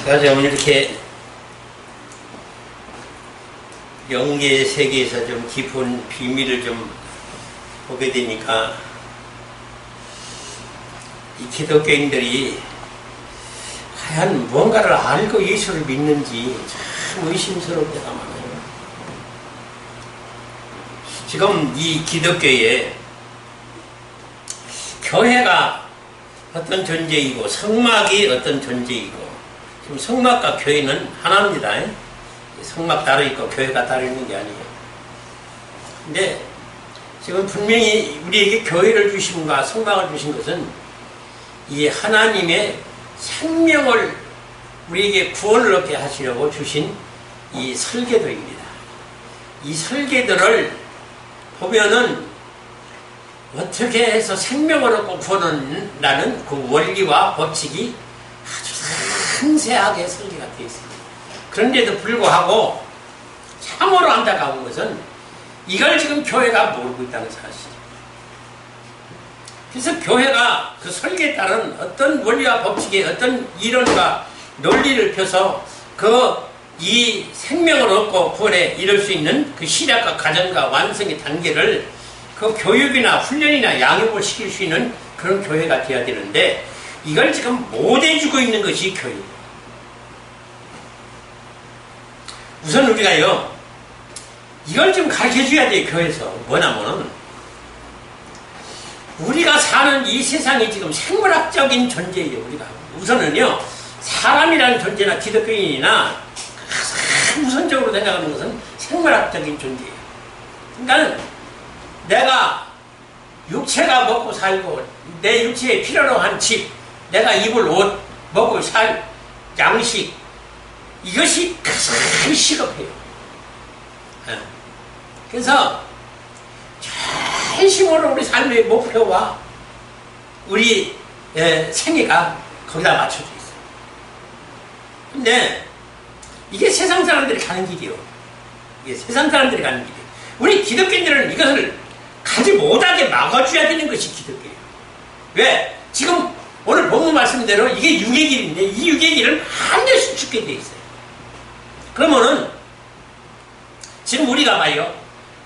제가 좀 이렇게 영계 세계에서 좀 깊은 비밀을 좀 보게 되니까 이 기독교인들이 과연 뭔가를 알고 예수를 믿는지 참 의심스러울 때가 많아요. 지금 이 기독교에 교회가 어떤 존재이고 성막이 어떤 존재이고, 지금 성막과 교회는 하나입니다. 성막 따로 있고 교회가 따로 있는 게 아니에요. 근데 지금 분명히 우리에게 교회를 주심과 성막을 주신 것은 이 하나님의 생명을 우리에게 구원을 얻게 하시려고 주신 이 설계도입니다. 이 설계도를 보면은 어떻게 해서 생명을 얻고 구원을 얻는다는 그 원리와 법칙이 아주 상세하게 설계가 되어 있습니다. 그런데도 불구하고 참으로 안타까운 것은 이걸 지금 교회가 모르고 있다는 사실이에요. 그래서 교회가 그 설계에 따른 어떤 원리와 법칙의 어떤 이론과 논리를 펴서 이 생명을 얻고 구원에 이룰 수 있는 그 시작과 과정과 완성의 단계를 그 교육이나 훈련이나 양육을 시킬 수 있는 그런 교회가 되어야 되는데, 이걸 지금 못 해주고 있는 것이 교육. 우선 우리가요, 이걸 좀 가르쳐 줘야 돼요. 교회에서. 뭐냐면은 우리가 사는 이 세상이 지금 생물학적인 존재예요. 우리가 우선은요, 사람이라는 존재나 기독교인이나 가장 우선적으로 생각하는 것은 생물학적인 존재예요. 그러니까 내가 육체가 먹고 살고 내 육체에 필요로 한 집, 내가 입을 옷, 먹을 살, 양식, 이것이 가장 시급해요. 그래서 진심으로 우리 삶의 목표와 우리 생애가 거기다 맞춰져 있어요. 근데 이게 세상 사람들이 가는 길이요. 이게 세상 사람들이 가는 길이에요. 우리 기독교인들은 이것을 가지 못하게 막아줘야 되는 것이 기독교예요. 왜? 지금 오늘 본문 말씀대로 이게 육의 길인데 이 육의 길은 반드시 죽게 돼 있어요. 그러면은 지금 우리가 봐요.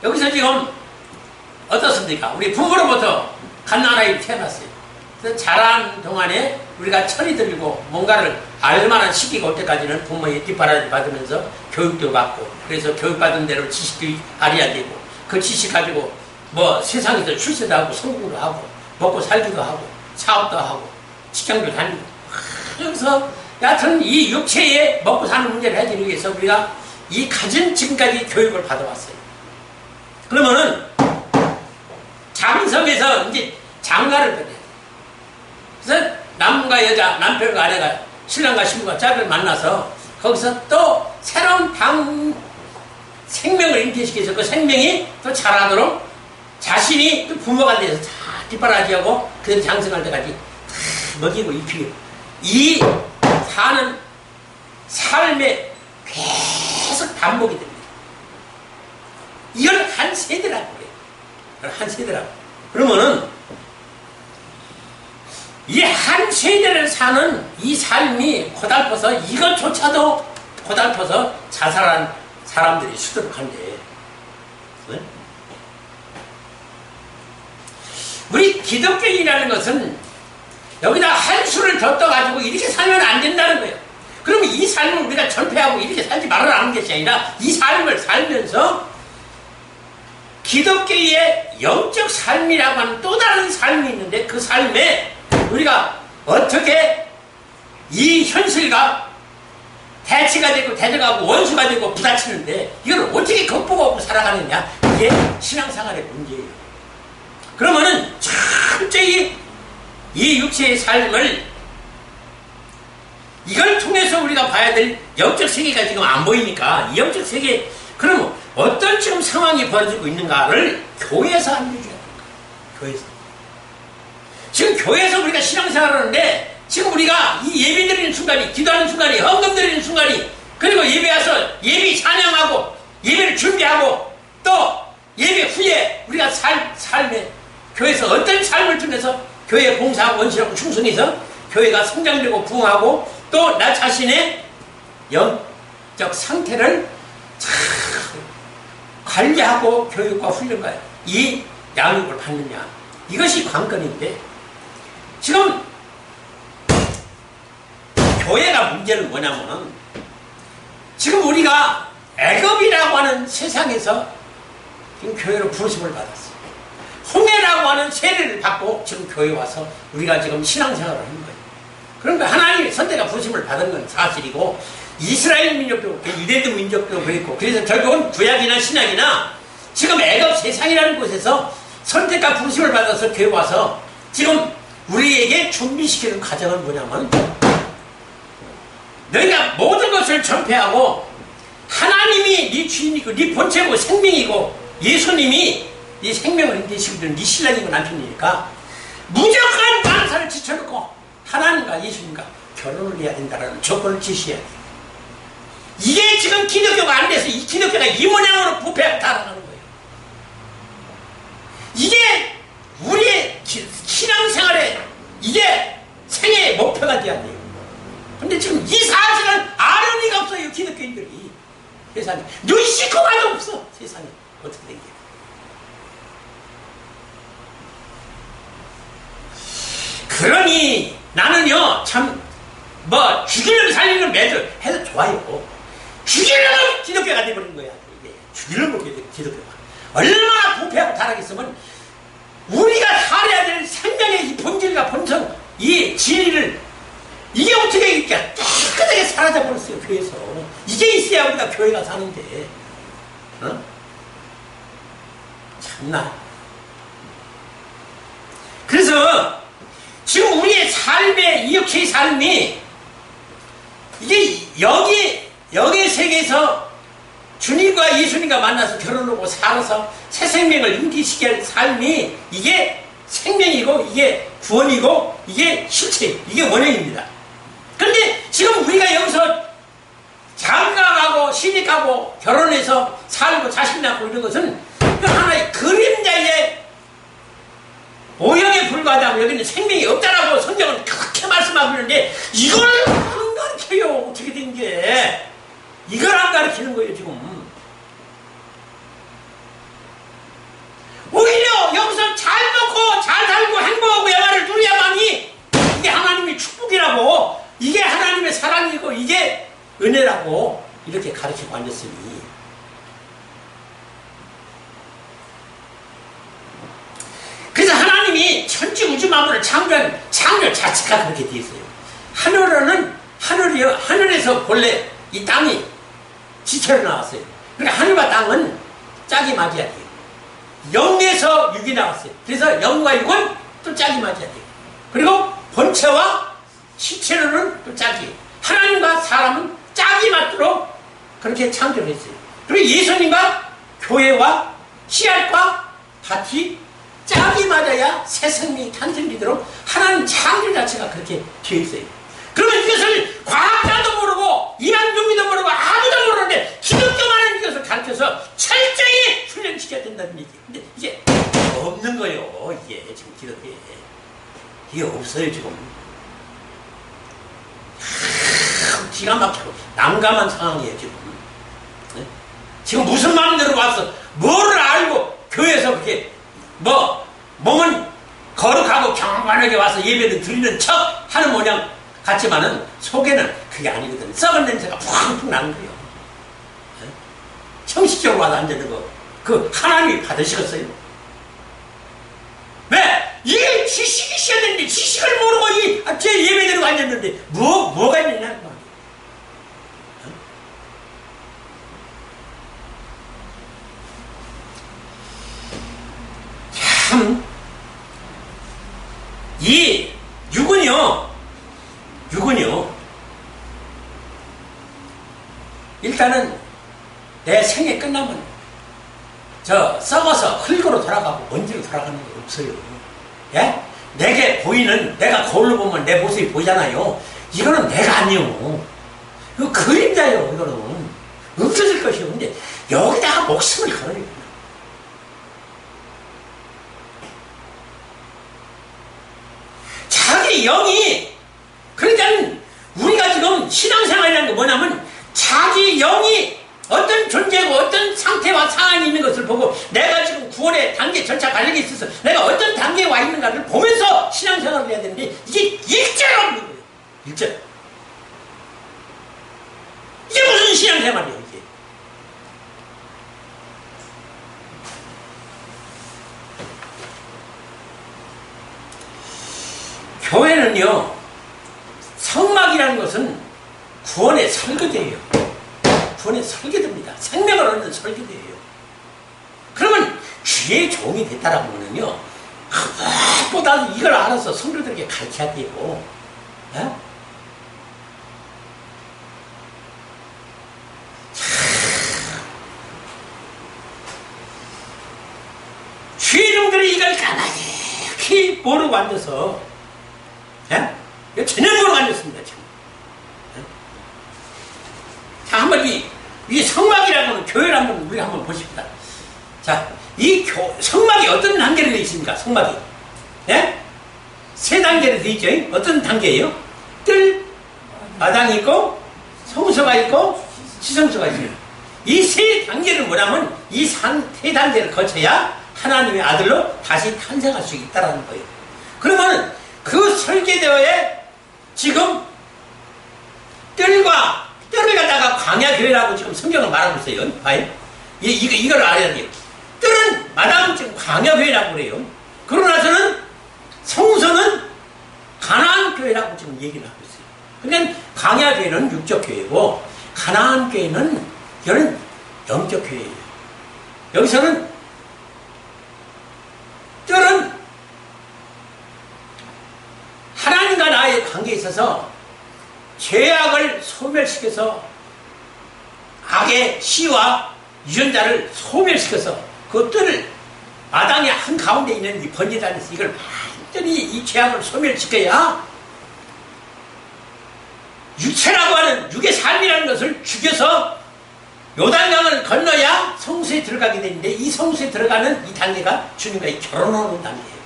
여기서 지금 어떻습니까? 우리 부모로부터 갓난아이를 태어났어요. 그래서 자란 동안에 우리가 철이 들고 뭔가를 알만한 시기가 올 때까지는 부모의 뒷바라지 받으면서 교육도 받고, 그래서 교육받은 대로 지식도 알아야 되고, 그 지식 가지고 뭐 세상에서 출세도 하고 성공도 하고 먹고 살기도 하고 사업도 하고 직장도 다니고, 그래서 여하튼 이 육체에 먹고 사는 문제를 해결하기 위해서 우리가 이 가진 지금까지 교육을 받아왔어요. 그러면은 장성에서 이제 장가를 받아요. 그래서 남과 여자, 남편과 아내가, 신랑과 신부가 짝을 만나서 거기서 또 새로운 생명을 잉태시켜서 그 생명이 또 자라도록 자신이 또 부모가 돼서 다 뒷바라지하고 그래서 장성할 때까지 다 먹이고 입히고, 이 사는 삶에 계속 반복이 됩니다. 이걸 한 세대라고 그래요. 한 세대라고. 그러면은 이 한 세대를 사는 이 삶이 고달퍼서 이것조차도 고달퍼서 자살한 사람들이 수두룩한데, 네? 우리 기독교인이라는 것은 여기다 한 수를 더 떠가지고 이렇게 살면 안 된다는 거예요. 그러면 이 삶을 우리가 전폐하고 이렇게 살지 말아라는 것이 아니라 이 삶을 살면서 기독교의 영적 삶이라고 하는 또 다른 삶이 있는데, 그 삶에 우리가 어떻게 이 현실과 대치가 되고 대적하고 원수가 되고 부딪히는데 이걸 어떻게 극복하고 살아가느냐, 이게 신앙생활의 문제예요. 그러면은 철저히 이 육체의 삶을 이걸 통해서 우리가 봐야 될 영적 세계가 지금 안 보이니까, 이 영적 세계, 그러면 어떤 지금 상황이 벌어지고 있는가를 교회에서 알려줘야 됩니다. 교회에서. 지금 교회에서 우리가 신앙생활을 하는데, 지금 우리가 이 예배 드리는 순간이, 기도하는 순간이, 헌금 드리는 순간이, 그리고 예배 와서 예배 찬양하고 예배를 준비하고 또 예배 후에 우리가 삶에 교회에서 어떤 삶을 통해서 교회에 봉사하고 원신하고 충성해서 교회가 성장되고 부흥하고 또 나 자신의 영적 상태를 잘 관리하고 교육과 훈련과 이 양육을 받느냐, 이것이 관건인데, 지금 교회가 문제는 뭐냐면, 지금 우리가 애굽이라고 하는 세상에서 지금 교회로 부르심을 받았어요. 홍해라고 하는 세례를 받고 지금 교회에 와서 우리가 지금 신앙생활을 하는 거예요. 그러니까 하나님의 선대가 부르심을 받은 건 사실이고, 이스라엘 민족도 유대도 민족도 그랬고, 그래서 결국은 구약이나 신약이나 지금 애굽 세상이라는 곳에서 선택과 부르심을 받아서 교회 와서 지금 우리에게 준비시키는 과정은 뭐냐면, 너희가 모든 것을 전폐하고 하나님이 네 주인이고 네 본체고 생명이고 예수님이 네 생명을 인도시키는 네 신랑이고 남편이니까 무조건 만사를 지쳐놓고 하나님과 예수님과 결혼을 해야 된다는 조건을 지시해야 돼요. 이게 지금 기독교가 안 돼서 이 기독교가 이 모양으로 부패하고 달아나는 거예요. 이게 우리의 신앙생활에 이게 생애의 목표가 돼야 돼요. 근데 지금 이 사실은 아는 리가 없어요. 기독교인들이 세상에 눈 씻고 가도 없어. 세상에 어떻게 된 게. 그러니 나는요 참 뭐 죽이려고 살리는 매들 해도 좋아요. 죽이려고 기독교가 돼버린 거야. 이게 죽이려고 기독교가 얼마나 부패하고 타락했으면 우리가 살아야 될 생명의 이 본질과 본성, 이 진리를 이게 어떻게 이렇게 깨끗하게 사라져버렸어요. 교회에서 이게 있어야 우리가 교회가 사는데, 어? 참나. 그래서 지금 우리의 삶의 이 역시의 삶이 이게 여기 세계에서 주님과 예수님과 만나서 결혼하고 살아서 새 생명을 인기시켜야 할 삶이 이게 생명이고 이게 구원이고 이게 실체, 이게 원형입니다. 그런데 지금 우리가 여기서 장가가고 시집가고 결혼해서 살고 자식 낳고 이런 것은 그 하나의 그림자의 오형에 불과하다고 여기는 생명이 없다라고 성경은 그렇게 말씀하고 있는데 이걸 안 가르쳐요. 어떻게 된 게 이걸 안 가르치는 거예요 지금. 오히려 여기서 잘 먹고 잘 살고 행복하고 영화를 누려야만이 이게 하나님의 축복이라고, 이게 하나님의 사랑이고 이게 은혜라고 이렇게 가르치고 앉았으니, 그래서 하나님이 천지 우주 만물을 창조한 창조 자체가 그렇게 되어 있어요. 하늘에서 본래 이 땅이 지체로 나왔어요. 그러니까 하늘과 땅은 짝이 맞아야 돼요. 영에서 육이 나왔어요. 그래서 영과 육은 또 짝이 맞아야 돼요. 그리고 본체와 시체로는 또 짝이에요. 하나님과 사람은 짝이 맞도록 그렇게 창조를 했어요. 그리고 예수님과 교회와 씨앗과 밭이 짝이 맞아야 새 생명이 탄생되도록 하나님 창조 자체가 그렇게 되어 있어요. 그러면 이것을 과학자도 모르고 이방종민도 모르고 아무도 모르는데 기독교만은 이것을 가르쳐서 철저히 훈련시켜야 된다는 얘기예요. 근데 이게 없는 거예요. 이게 지금 기독교에 이게 없어요 지금. 기가 막히고 난감한 상황이에요 지금. 네? 지금 무슨 마음대로 와서 뭐를 알고 교회에서 그렇게 몸은 거룩하고 경건하게 와서 예배를 드리는 척 하는 모양 같지만은 속에는 그게 아니거든. 썩은 냄새가 푹푹 나는 거예요. 네? 형식적으로 와서 앉는 거, 그 하나님이 받으시겠어요? 왜? 이게 지식이 있어야 되는데 지식을 모르고 제 예배드리고 앉았는데 뭐가 있느냐 그 말이에요. 참, 이 육은요, 일단은 내 생애 끝나면 썩어서 흙으로 돌아가고 먼지로 돌아가는 게 없어요. 예? 내게 보이는, 내가 거울로 보면 내 모습이 보이잖아요. 이거는 내가 아니요. 이거 그림자예요. 이거는 없어질 것이요. 근데 여기다가 목숨을 걸어요. 자기 영이, 그러니까 우리가 지금 신앙생활이라는 게 뭐냐면 단계 절차 관련이 있어서 내가 어떤 단계에 와 있는가를 보면서 신앙생활을 해야 되는데 이게 일절 없는 거예요. 일절. 이게 무슨 신앙생활이에요 이게. 교회는요, 성막이라는 것은 구원의 설교대예요. 구원의 설교대입니다. 생명을 얻는 설교대예요. 그러면 주의 종이 됐다라고 하면요, 무엇보다 이걸 알아서 성도들에게 가르쳐야 돼요. 네? 주인들이 이걸 가만히 모르고 앉아서, 예? 전혀 모르고 앉았습니다, 지금. 예? 자, 한번 이 성막이라고 하는 교회를 한번 우리가 한번 보십시다. 자, 성막이 어떤 단계로 되어 있습니까? 성막이. 예? 세 단계로 되어 있죠? 어떤 단계예요? 뜰, 마당이 있고, 성소가 있고, 지성소가 있어요. 이 세 단계를 뭐냐면, 이 세 단계를 거쳐야 하나님의 아들로 다시 탄생할 수 있다는 거예요. 그러면 그 설계대로에 지금 뜰을 갖다가 광야교회라고 지금 성경을 말하고 있어요. 봐요. 이걸 알아야 돼요. 뜰은 마당 지금 광야교회라고 그래요. 그러고 나서는 성소는 가나안교회라고 지금 얘기를 하고 있어요. 그러니까 광야교회는 육적교회고 가나안교회는 이거는 영적교회예요. 여기서는 뜰은 하나님과 나의 관계에 있어서 죄악을 소멸시켜서 악의 씨와 유전자를 소멸시켜서 그 뜰을 마당의 한가운데 있는 이 번제단 안에서 이걸 완전히 이 죄악을 소멸시켜야 육체라고 하는 육의 삶이라는 것을 죽여서 요단강을 건너야 성수에 들어가게 되는데 이 성수에 들어가는 이 단계가 주님과의 결혼하는 단계예요.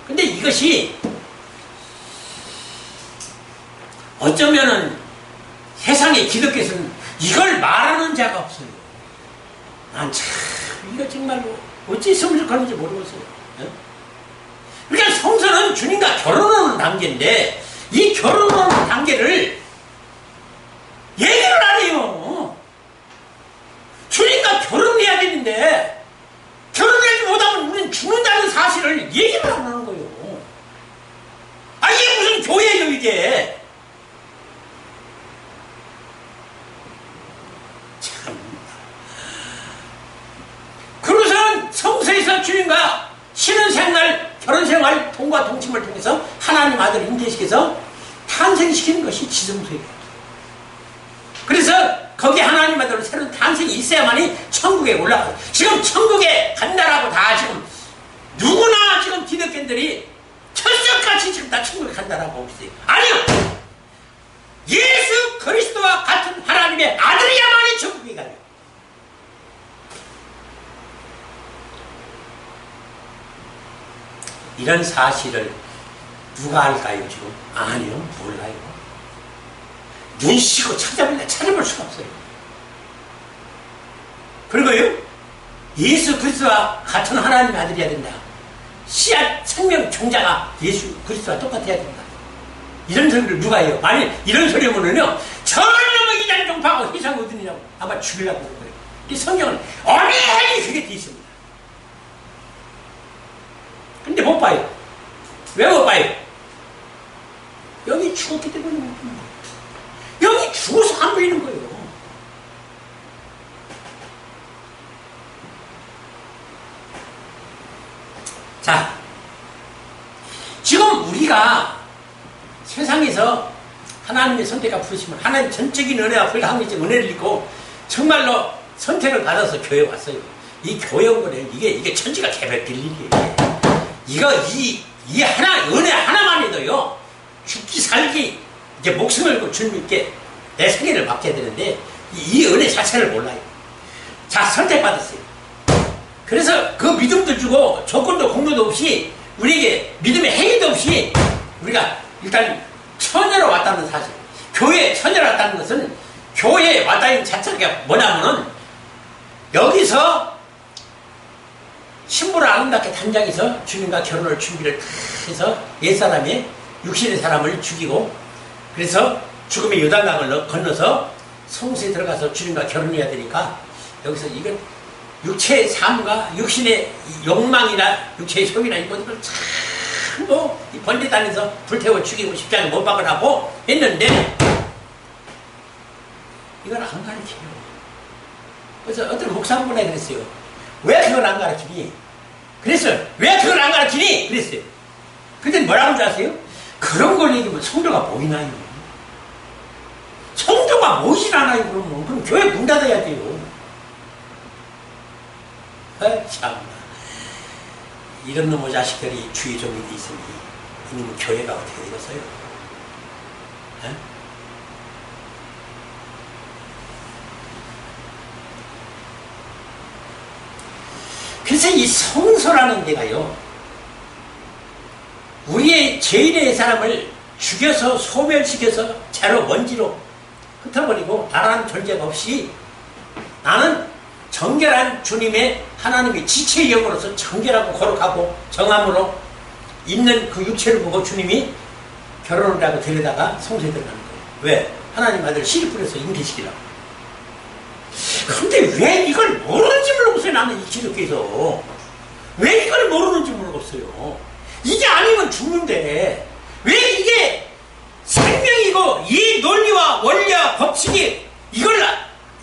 근데 이것이 어쩌면은 세상의 기독교에서는 이걸 말하는 자가 없어요. 난 참 이거 정말로 어찌 성숙하는지 모르겠어요. 그러니까 성서는 주님과 결혼하는 단계인데 이 결혼하는 단계를 얘기를 안 해요. 주님과 결혼해야 되는데 결혼하지 못하면 우리는 죽는다는 사실을 얘기를 안 하는 거예요. 아, 이게 무슨 교회예요 이게. 참. 그러고서는 성서에서 주님과 신혼생활, 결혼생활, 통과 동침을 통해서 하나님 아들을 잉태시켜서 탄생시키는 것이 지성소예요. 그래서 거기에 하나님 아들로 새로운 탄생이 있어야만이 천국에 올라가요. 지금 천국에 간다라고 다 지금 누구나 지금 기독교인들이 철석같이 지금 다 천국에 간다라고 하고 있어요. 아니요! 예수 그리스도와 같은 하나님의 아들이야만이 천국에 가요. 이런 사실을 누가 알까요 지금? 아니요, 몰라요. 눈시고 찾아볼 수가 없어요. 그리고요, 예수 그리스도와 같은 하나님의 아들이어야 된다. 씨앗 생명 종자가 예수 그리스도와 똑같아야 된다. 이런 소리를 누가 해요? 만일 이런 소리 하면은요, 전놈의 이단 종파하고 희상 얻으느냐고 아마 죽이려고 그럴 거예요. 이 성경은 어메하게 그게 돼 있습니다. 근데 못 봐요. 왜 못 봐요? 여기 죽었기 때문에 못 보는 거예요. 여기 죽어서 안 보이는 거예요. 자, 지금 우리가 세상에서 하나님의 선택과 부르심을 하나님 전적인 은혜와 불가항력적 은혜를 입고 정말로 선택을 받아서 교회에 왔어요. 이 교회 온 거는 이게 천지가 개벽될 일이에요. 이 하나, 은혜 하나만 해도요, 죽기 살기, 이제 목숨을 걸고 주님께 내 생애를 맡겨야 되는데, 이 은혜 자체를 몰라요. 자, 선택받았어요. 그래서 그 믿음도 주고, 조건도 공로도 없이, 우리에게 믿음의 행위도 없이, 우리가 일단 처녀로 왔다는 사실. 교회에 처녀로 왔다는 것은, 교회에 왔다는 자체가 뭐냐면은, 여기서 신부를 아름답게 단장해서 주님과 결혼을 준비를 다 해서 옛사람이 육신의 사람을 죽이고 그래서 죽음의 요단강을 건너서 성소에 들어가서 주님과 결혼해야 되니까 여기서 이건 육체의 삶과 육신의 욕망이나 육체의 소유나 이런 것들을 전부 번제단에서 불태워 죽이고 십자가에 못 박으라고 했는데 이걸 안 가르쳐요. 그래서 어떤 목사분이 그랬어요. 왜 그걸 안 가르치니? 그랬어요. 왜 그걸 안 가르치니? 그랬어요. 근데 뭐라고 줄 아세요? 그런 걸 얘기하면 성도가 모이나요? 성도가 모이질 않아요. 그럼 교회 문 닫아야 돼요. 참나. 이런 놈의 자식들이 주의 종이 돼 있으니 이놈의 교회가 어떻게 되겠어요? 에? 그래서 이 성소라는 데가요, 우리의 죄인의 사람을 죽여서 소멸시켜서 재로 먼지로 흩어버리고 나라는 존재가 없이 나는 정결한 주님의 하나님의 지체의 영으로서 정결하고 거룩하고 정함으로 있는 그 육체를 보고 주님이 결혼을 하고 데려다가 성소에 들어가는 거예요. 왜? 하나님 아들 씨를 뿌려서 임기시키라고. 근데 왜 이걸 모르는지 모르겠어요. 나는 이 기독교에서 왜 이걸 모르는지 모르겠어요. 이게 아니면 죽는데 왜 이게 생명이고 이 논리와 원리와 법칙이 이걸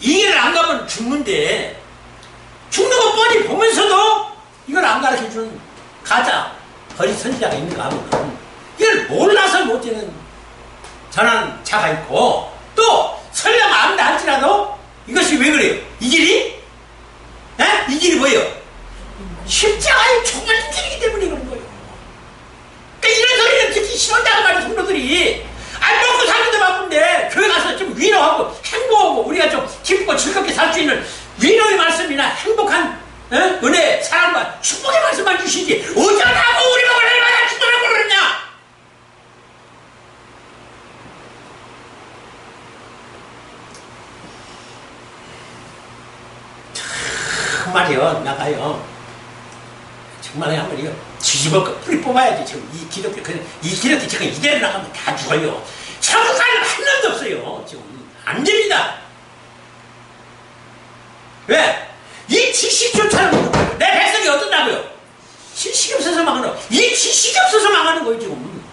이해를 안 가면 죽는데 죽는 거 뻔히 보면서도 이걸 안 가르쳐주는 가짜 거짓 선지자가 있는가 하면 이걸 몰라서 못되는 전하는 자가 있고 또 설령 안다 할지라도 이것이 왜 그래요? 이 길이? 에? 이 길이 뭐예요? 십자가의 총알인 길이기 때문에 그런 거예요. 그러니까 이런 소리는 듣기 싫었다고 말이에요. 성도들이 안 먹고 사는데 바쁜데 교회 가서 좀 위로하고 행복하고 우리가 좀 기쁘고 즐겁게 살 수 있는 위로의 말씀이나 행복한 은혜, 사랑과 축복의 말씀만 주시지 어쩌라고 우리 목을 얼마나 축복하고 그러냐? 정말이요, 나가요. 정말 한번이요. 뒤집어 뿌리 뽑아야지. 지금 이 기독교, 이 기독교 지금 이대로 나가면 다 죽어요. 천국 가는 한 놈도 없어요. 지금 안 됩니다. 왜? 이 지식조차는 못해요. 내 백성이 어떤다고요? 지식이 없어서 망하는 거. 이 지식이 없어서 망하는 거예요, 지금.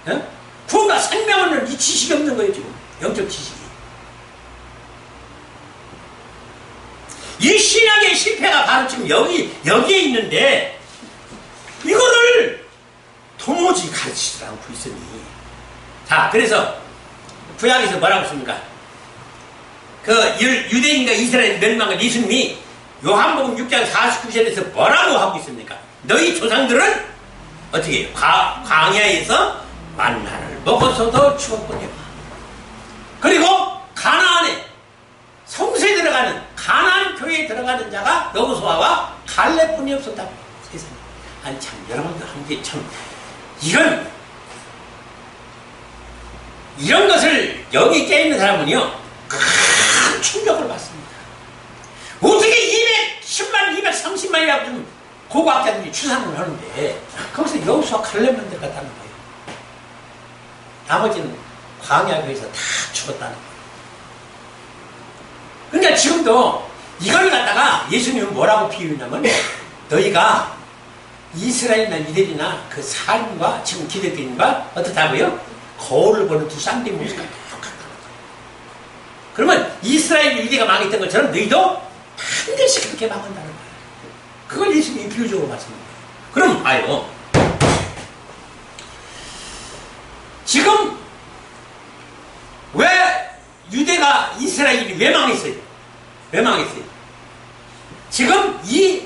예? 구원과 생명은 이 지식이 없는 거예요, 지금. 영적 지식이. 이 신앙의 실패가 바로 지금 여기에 있는데, 이거를 도무지 가르치지 않고 있으니. 자, 그래서, 구약에서 뭐라고 했습니까? 그 유대인과 이스라엘 멸망을 예수님이 요한복음 6장 49절에서 뭐라고 하고 있습니까? 너희 조상들은 어떻게 해요? 광야에서 만나를 먹어서도 죽었군요. 그리고 가나안에 성소에 들어가는 가나안 교회에 들어가는 자가 여호수아와 갈렙뿐이 없었다고. 세상에. 아니 참 여러분들 한 게 참 이런 것을 여기 깨있는 사람은요 큰 충격을 받습니다. 어떻게 210만, 230만이라고 좀 고고학자들이 추산을 하는데 거기서 여호수아 갈렙만 들어갔다는 거예요. 나머지는 광야교에서 다 죽었다는 거예요. 그러니까 지금도 이걸 갖다가 예수님은 뭐라고 비유냐면 너희가 이스라엘이나 이들이나 그 삶과 지금 기독교인과 어떻다고요? 거울을 보는 두 쌍둥이 모습과 똑같다는 거예요. 그러면 이스라엘 유대가 망했던 것처럼 너희도 반드시 그렇게 망한다는 거예요. 그걸 예수님이 비유적으로 말씀합니다. 그럼 봐요. 지금 왜 유대가 이스라엘이 왜 망했어요? 왜 망했어요? 지금 이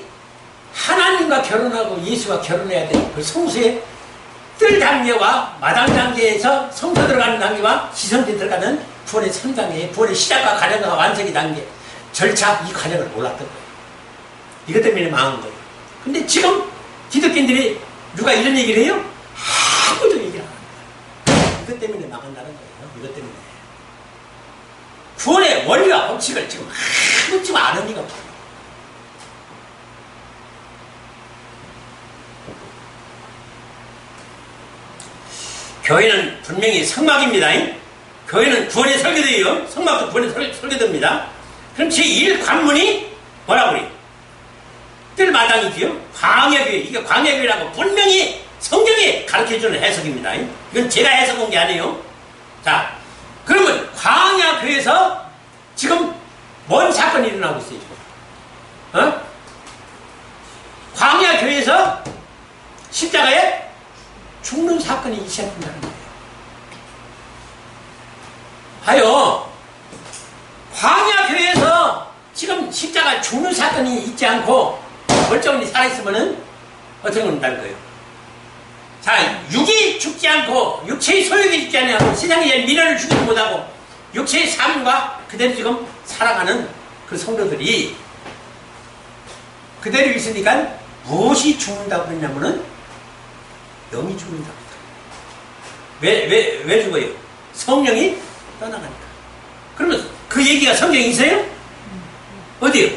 하나님과 결혼하고 예수와 결혼해야 될 그 성소의 뜰 단계와 마당 단계에서 성소 들어가는 단계와 지성대 들어가는 구원의 3단계, 구원의 시작과 과정과 완성의 단계, 절차, 이 과정을 몰랐던 거예요. 이것 때문에 망한 거예요. 근데 지금 기독교인들이 누가 이런 얘기를 해요? 아무도 얘기를 안 합니다. 이것 때문에 망한다는 거예요. 이것 때문에. 구원의 원리와 법칙을 지금 아무도 아는 이가 없어요. 교회는 분명히 성막입니다. 교회는 구원의 설계도예요. 성막도 구원의 설계도입니다. 그럼 제1 관문이 뭐라고 그래요? 뜰마당이지요. 광야교회. 이게 광야교회라고 분명히 성경이 가르쳐주는 해석입니다. 이건 제가 해석한 게 아니에요. 자, 그러면 광야교회에서 지금 뭔 사건이 일어나고 있어요? 어? 광야교회에서 십자가에 죽는 사건이 시작된다는 거예요. 하여 광야교회에서 지금 십자가 죽는 사건이 있지 않고 멀쩡히 살아있으면은 어떻게 된다는 거예요? 자, 육이 죽지 않고 육체의 소욕이 죽지 않고 세상에 미련을 주지도 못하고 육체의 삶과 그대로 지금 살아가는 그 성도들이 그대로 있으니까 무엇이 죽는다고 그랬냐면은 영이 죽는다고. 왜 죽어요? 성령이 떠나가니까. 그러면 그 얘기가 성경에 있어요? 어디요?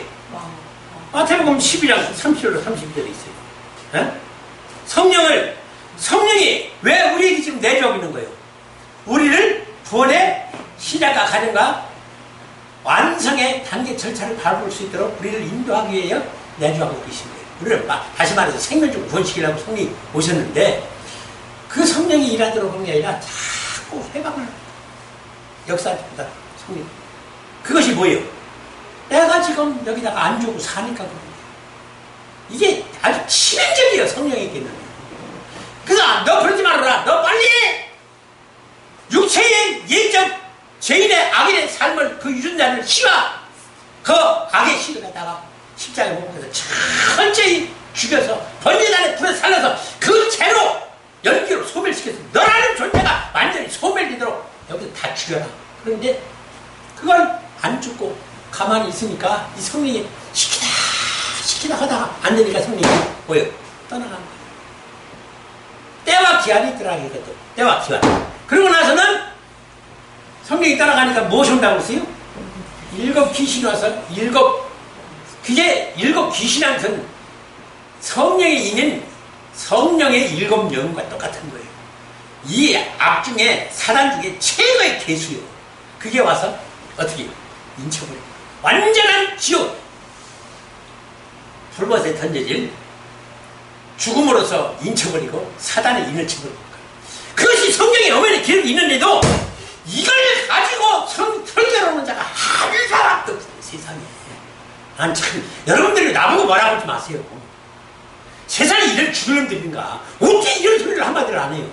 마태복음 11장 30절로 32절에 있어요. 에? 성령이 왜 우리에게 지금 내주하고 있는 거예요? 우리를 구원의 시작과 과정과 완성의 단계 절차를 밟을 수 있도록 우리를 인도하기 위해 내주하고 계신 거예요. 우리를 다시 말해서 생명적 구원시키려고 성령이 오셨는데 그 성령이 일하도록 한 게 아니라 자꾸 회방을 역사합니다. 성령. 그것이 뭐예요? 내가 지금 여기다가 안 주고 사니까 그런 거예요. 이게 아주 치명적이에요. 성령에게는. 그래서 너 그러지 말아라. 너 빨리 육체의 예적 죄인의 악인의 삶을 그 유전자를 씌워 그 악의 씨를 갖다가 십자가에 못 박아서 철저히 죽여서 번제단에 불에 살려서 그 죄로 연기로 소멸시켜서 너라는 존재가 완전히 소멸되도록 여기서 다 죽여라. 그런데 그걸 안 죽고 가만히 있으니까 이 성령이 시키다 하다가 안 되니까 성령이 뭐예요? 떠나간 거예요. 때와 기한이 있더라고요. 이것도 때와 기한. 그러고 나서는 성령이 떠나가니까 무엇이 온다고 그랬어요? 7 귀신이 와서 그게 7 귀신한테는 성령이 있는 성령의 7 영과 똑같은 거예요. 이 악 중에 사단 중에 최고의 개수요. 그게 와서 어떻게 인쳐버려요. 완전한 지옥. 불못에 던져질 죽음으로써 인쳐버리고 사단의 인을 쳐버리고 그것이 성경에 어머니 기록이 있는데도 이걸 가지고 설교하는 자가 한 사람도 없어요. 세상에. 난 참 여러분들이 나보고 뭐라고 하지 마세요. 세상에 이런 죽을 놈들인가 어떻게 이런 소리를 한마디를 안 해요.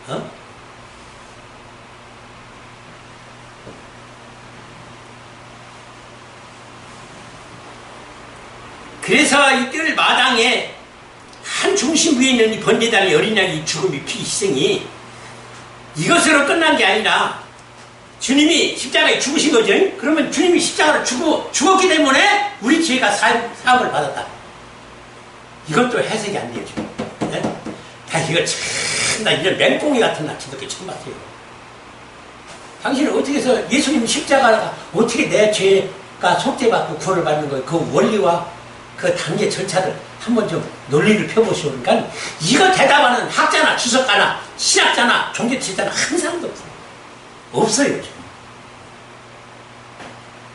어? 그래서 이 뜰 마당에 한 중심부에 있는 이 번제단의 어린 양이 죽음이 피 희생이 이것으로 끝난 게 아니라 주님이 십자가에 죽으신 거죠. 그러면 주님이 십자가로 죽었기 때문에 우리 죄가 사함을 받았다. 이것도 해석이 안 돼요. 지금. 네? 이거 참, 나 이런 맹꽁이 같은 나 진짜 처음 봤어요. 당신은 어떻게 해서 예수님 십자가가 어떻게 내 죄가 속죄받고 구원을 받는 거예요. 그 원리와 그 단계 절차를 한번 좀 논리를 펴보시오. 그러니까 이거 대답하는 학자나 주석가나 신학자나 종교지자나 한 사람도 없어요. 없어요. 지금.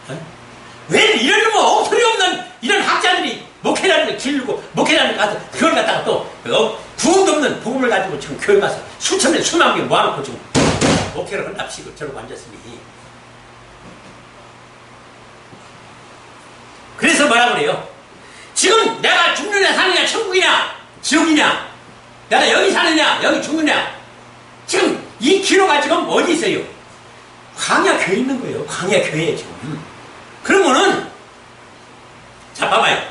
어? 왜 이런 뭐 엉터리 없는 이런 학자들이 목회자들을 기르고 목회자들 가서 그걸 갖다가 또 구원도 없는 복음을 가지고 지금 교회 가서 수천 명 수만 명 모아놓고 지금 목회를 한답시고 저러고 앉았으니 그래서 뭐라 그래요? 지금 내가 죽느냐 사느냐 천국이냐 지옥이냐 내가 여기 사느냐 여기 죽느냐 지금 이 기로가 지금 어디 있어요? 광야교회에 있는 거예요. 광야교회에 지금. 그러면은 자 봐봐요.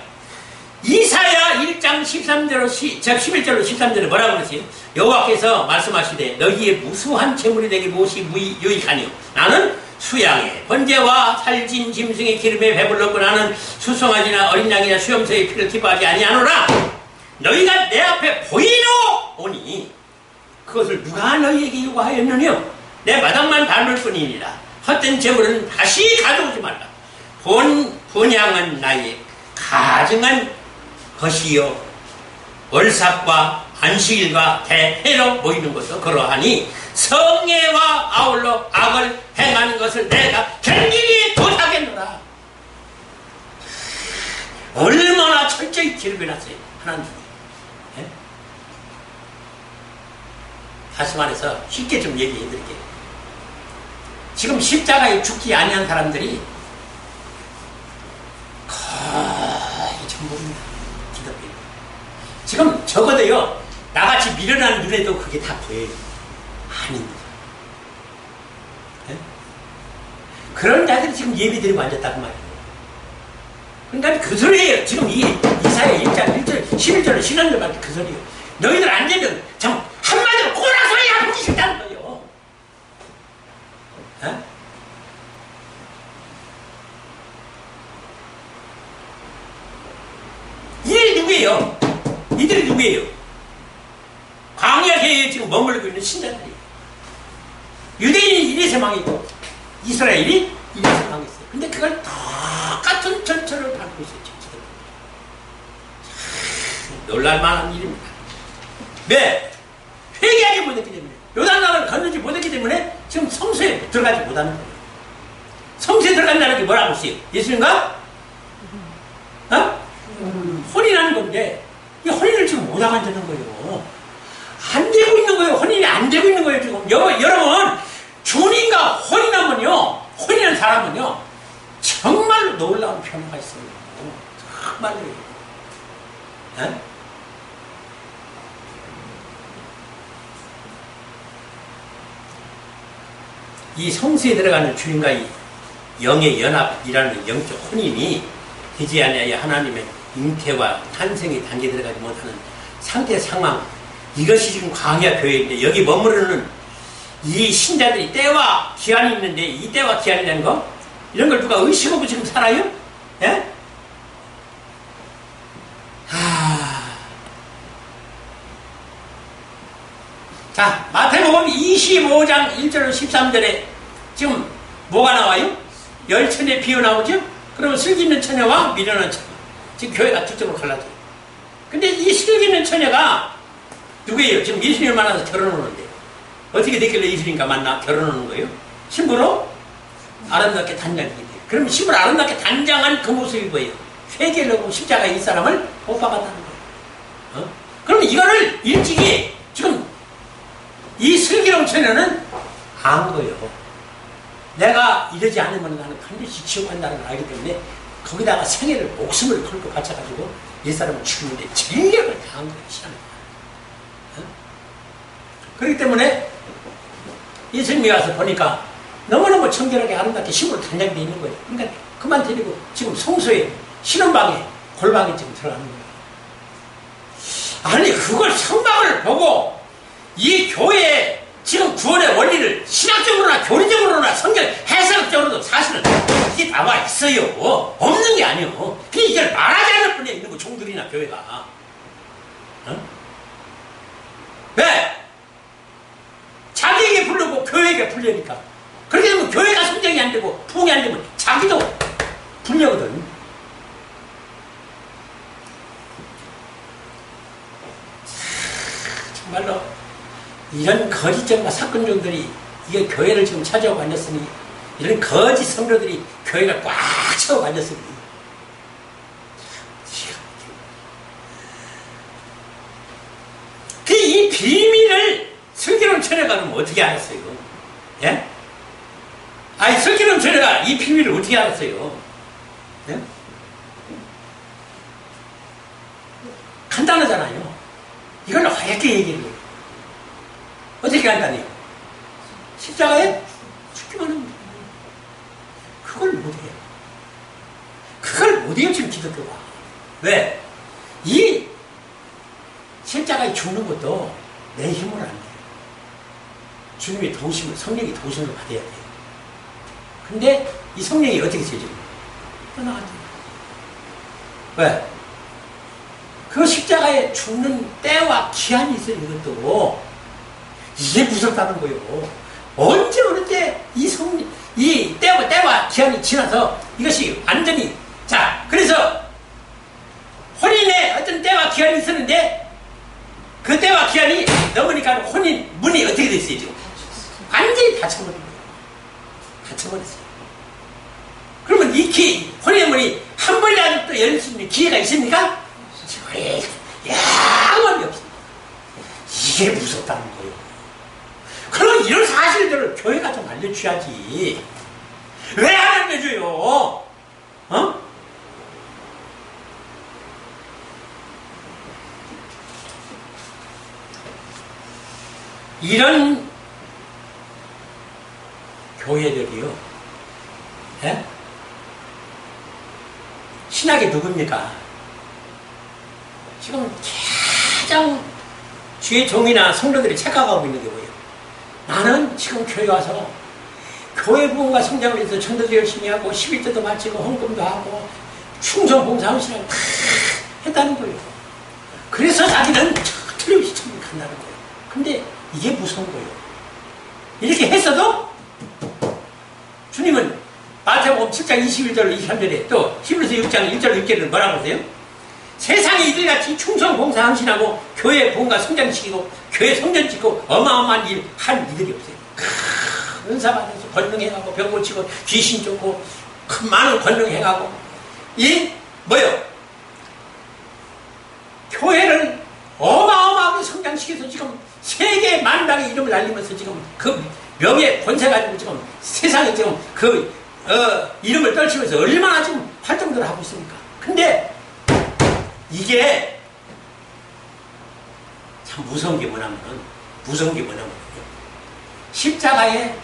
이사야 1장 13절로 11절로 13절에 뭐라고 그러세요? 여호와께서 말씀하시되 너희의 무수한 재물이 내게 무엇이 유익하니요 나는 수양의 번제와 살진 짐승의 기름에 배불렀고 나는 수송아지나 어린 양이나 수염소의 피를 기뻐하지 아니하노라. 너희가 내 앞에 보이러 오니 그것을 누가 너희에게 요구하였느냐? 내 마당만 밟을 뿐이니라. 헛된 재물은 다시 가져오지 말라. 본향은 나의 가증한 것이요 얼삭과 안식일과 대회로 모이는 것도 그러하니 성례와 아울러 악을 행하는 것을 내가 견디지 못하겠노라. 얼마나 철저히 기록해놨어요 하나님이. 예? 다시 말해서 쉽게 좀 얘기해드릴게요. 지금 십자가에 죽지 아니한 사람들이 거의 전부입니다. 기독교. 지금 적어도요, 나같이 미련한 눈에도 그게 다 보여요. 아닙니다. 네? 그런 자들이 지금 예비드리고 앉았다고 말이에요. 그러니까 그 소리예요. 지금 이사야 1장 1절 11절을 신앙들 말할 때 그 소리예요. 너희들 안 되면 참 한마디로 꼬라서리 아프기 싫다는 거예요. 네? 이들이 누구예요? 이들이 누구예요? 광야계에 지금 머물고 있는 신자들이에요. 유대인이 이래서 망했고 이스라엘이 이래서 망했어요. 근데 그걸 똑같은 전철을 밟고 있어요. 놀랄만한 일입니다. 왜? 회개하지 못했기 때문에, 요단강을 건너지 못했기 때문에 지금 성소에 들어가지 못하는 거예요. 성소에 들어간다는 게 뭐라고 했어요? 예수님과? 혼인하는 건데, 이 혼인을 지금 못하고 앉는 거예요. 안 되고 있는 거예요. 혼인이 안 되고 있는 거예요, 지금. 여러분, 주님과 혼인하면요, 혼인한 사람은요, 정말로 놀라운 변화가 있어요. 정말로. 네? 이 성수에 들어가는 주님과 이 영의 연합이라는 영적 혼인이 되지 아니하여 하나님의 잉태와 탄생의 단계에 들어가지 못하는 상태 상황, 이것이 지금 광야 교회인데, 여기 머무르는 이 신자들이 때와 기한이 있는데, 이 때와 기한이라는 거, 이런 걸 누가 의식하고 지금 살아요? 예? 자, 마태복음 25장 1절 13절에 지금 뭐가 나와요? 열천에 비어 나오죠? 그러면 슬기 있는 처녀와 미련한 처녀. 지금 교회가 두 쪽으로 갈라져요. 근데 이 슬기 있는 처녀가 누구예요? 지금 예수님을 만나서 결혼하는데 어떻게 됐길래 예수님과 만나 결혼하는 거예요? 신부로 아름답게 단장이 돼요. 그럼 신부로 아름답게 단장한 그 모습이 뭐예요? 회개를 하고 십자가에 이 사람을 못 박았다는 거예요. 그럼 이거를 일찍이 지금 이 슬기로운 처녀는 안 거예요. 내가 이러지 않으면 나는 반드시 지옥 간다는 걸 알기 때문에 거기다가 생애를 목숨을 걸고 바쳐가지고 옛사람을 죽이는데 전력을 다한 거예요. 시간을. 그렇기 때문에 예수님이 와서 보니까 너무너무 청결하게 아름답게 신부로 단장되어 있는 거예요. 그러니까 그만 데리고 지금 성소에 신혼방에 골방에 지금 들어가는 거예요. 아니 그걸 성방을 보고 이 교회에 지금 구원의 원리를 신학적으로나 교리적으로나 성경 해석적으로도 사실은 이게 나와 있어요. 없는 게 아니에요. 이걸 말하지 않을 뿐이야 있는 거 종들이나 교회가. 왜? 자기에게 부르고 교회에게 불려니까. 그렇게 되면 교회가 성장이 안 되고 부흥이 안 되면 자기도 불려거든. 정말로 이런 거짓점과 사건종들이 이게 교회를 지금 차지하고 앉았으니, 이런 거짓 성도들이 교회를 꽉 채우고 앉았으니, 이 비밀을 슬기로운 처녀가 그러면 어떻게 알았어요? 예? 아니 슬기로운 처녀가 이 비밀을 어떻게 알았어요? 예? 간단하잖아요. 이걸 어떻게 얘기를 해요? 어떻게 간단해요? 십자가에 죽기만 하면 돼요. 그걸 못해요. 그걸 못해요 지금 기독교가. 왜? 이 십자가에 죽는 것도 내 힘으로 안 돼요. 주님의 도우심을, 성령의 도우심을 받아야 돼요. 근데 이 성령이 어떻게 쓰여져요? 떠나간다. 왜? 그 십자가에 죽는 때와 기한이 있어요. 이것도 이게 무섭다는 거예요. 언제 어느 때 이 때와 기한이 지나서 이것이 완전히, 자, 그래서 혼인에 어떤 때와 기한이 있었는데 그때와 기한이 넘으니까 혼인 문이 어떻게 됐어요 지금? 완전히 닫혀버린 거예요. 닫혀버렸어요. 그러면 이 혼인의 문이 한 번이라도 또 열릴 수 있는 기회가 있습니까? 영원히 없습니다. 이게 무섭다는 거예요. 그럼 이런 사실들을 교회가 좀 알려줘야지. 왜 안 알려줘요? 어? 이런 교회들이요. 예? 신학이 누굽니까? 지금 가장 주의 종이나 성도들이 착각하고 있는 게 뭐예요? 나는 지금 교회 와서 교회 부흥과 성장을 위해서 전도도 열심히 하고 11조도 마치고 헌금도 하고 충성 봉사하시라고 다 했다는 거예요. 그래서 자기는 틀림없이 천국 간다는 거예요. 근데 이게 무서운 거예요. 이렇게 했어도 주님은 마태복음 7장 21절 23절에 또 히브리서 6장 1절 6절을 뭐라고 하세요? 세상에 이들같이 충성 봉사 항신하고 교회 부흥과 성장시키고 교회 성전 짓고 어마어마한 일 한 이들이 없어요. 큰 은사 받아서 권능 행하고 병 고치고 귀신 쫓고 큰 많은 권능 행하고 이 뭐요? 교회를 어마어마하게 성장시켜서 지금 세계 만방의 이름을 날리면서 지금 그 명예 권세 가지고 지금 세상에 지금 그 이름을 떨치면서 얼마나 지금 활동들을 하고 있습니까? 근데 이게 참 무서운 게 뭐냐면은 십자가에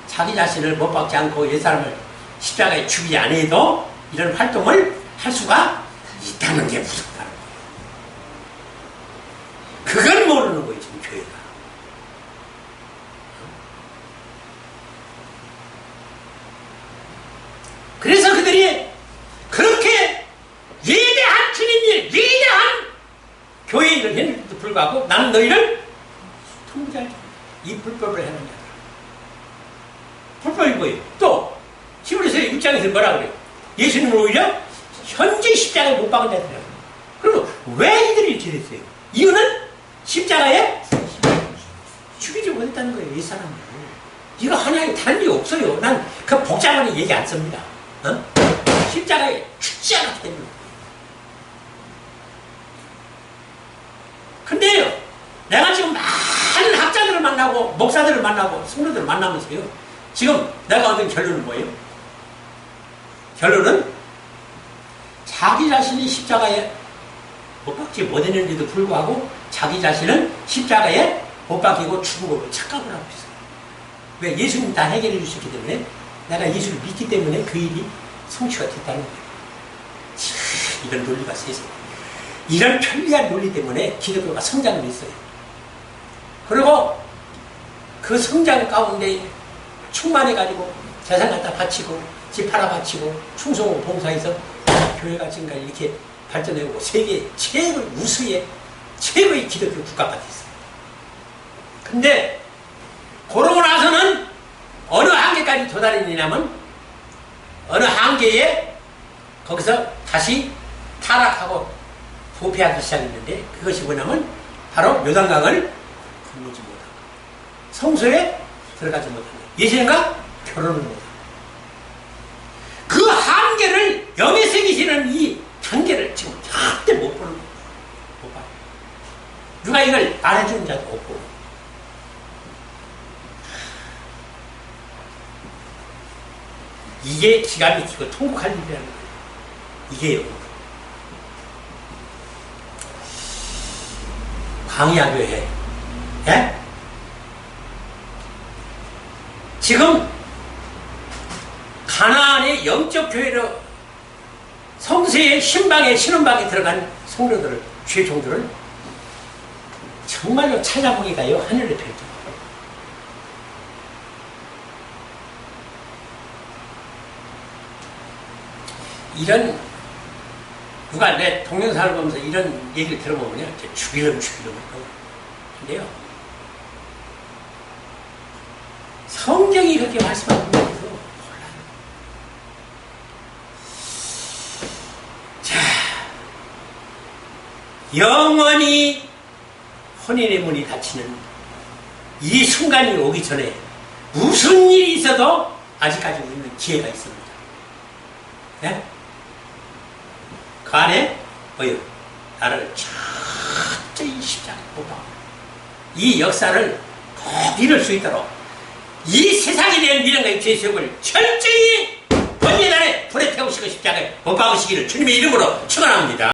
자기 자신을 못 박지 않고 옛사람을 십자가에 죽이지 않아도 이런 활동을 할 수가 있다는 게 무섭다는 거예요. 그걸 모르는 거예요 지금 교회가. 그래서 그들이 그렇게 위대한 주님이 위대한 교회인을 했는데도 불구하고 나는 너희를 통제할 이 불법을 해놓은 자들. 불법이 뭐예요? 또 히브리서 6장에서 뭐라 그래요? 예수님을 오히려 현재 십자가에 못 박은 자들이라고. 그러면 왜 이들이 이렇게 됐어요? 이유는 십자가에 죽이지 못했다는 거예요. 이 사람을. 이거 하나에 다른 이유 없어요. 난 그 복잡한 얘기 안 씁니다. 어? 십자가에 죽지 않았기 때문에. 근데요, 내가 지금 많은 학자들을 만나고 목사들을 만나고 성도들을 만나면서요, 지금 내가 얻은 결론은 뭐예요? 결론은 자기 자신이 십자가에 못 박지 못했는데도 불구하고 자기 자신은 십자가에 못 박히고 죽은 걸로 착각을 하고 있어요. 왜? 예수님 다 해결해 주셨기 때문에 내가 예수를 믿기 때문에 그 일이 성취가 됐다는 거예요. 이런 논리가 세상에. 이런 편리한 논리 때문에 기독교가 성장을 했어요. 그리고 그 성장 가운데 충만해가지고 재산 갖다 바치고 집 하나 바치고 충성 봉사해서 교회가 지금까지 이렇게 발전해오고 세계 최고의 우수의 최고의 기독교 국가가 됐어요. 근데 그러고 나서는 어느 한계까지 도달했느냐면 어느 한계에 거기서 다시 타락하고 부패하기 시작했는데 그것이 뭐냐면 바로 요단강을 건너지 못하고 성소에 들어가지 못하고 예수님과 결혼을 못하고 그 한계를 영에서 계시는 이 단계를 지금 절대 못 보는 거예요. 못 봐요. 누가 이걸 말해주는 자도 없고 이게 기가 막히고 통곡할 일이라는 거예요. 이게요. 광야교회. 예? 지금 가나안의 영적 교회로 성세의 신방에 신혼방에 들어간 성도들을 주의 종들을 정말로 찾아보기가요 하늘의 별도. 이런 누가 내 동영상을 보면서 이런 얘기를 들어보면요 죽이려고 근데요 성경이 그렇게 말씀하고 있는 것도 몰라요. 자, 영원히 혼인의 문이 닫히는 이 순간이 오기 전에 무슨 일이 있어도 아직까지 우리는 기회가 있습니다. 네? 그 안에 뭐요? 나를 철저히 십자가에 못 박아. 이 역사를 꼭 이룰 수 있도록 이 세상에 대한 미련과 죄수욕을 철저히 번뇌 안에 불에 태우시고 십자가에 못 박으시기를 주님의 이름으로 축원합니다.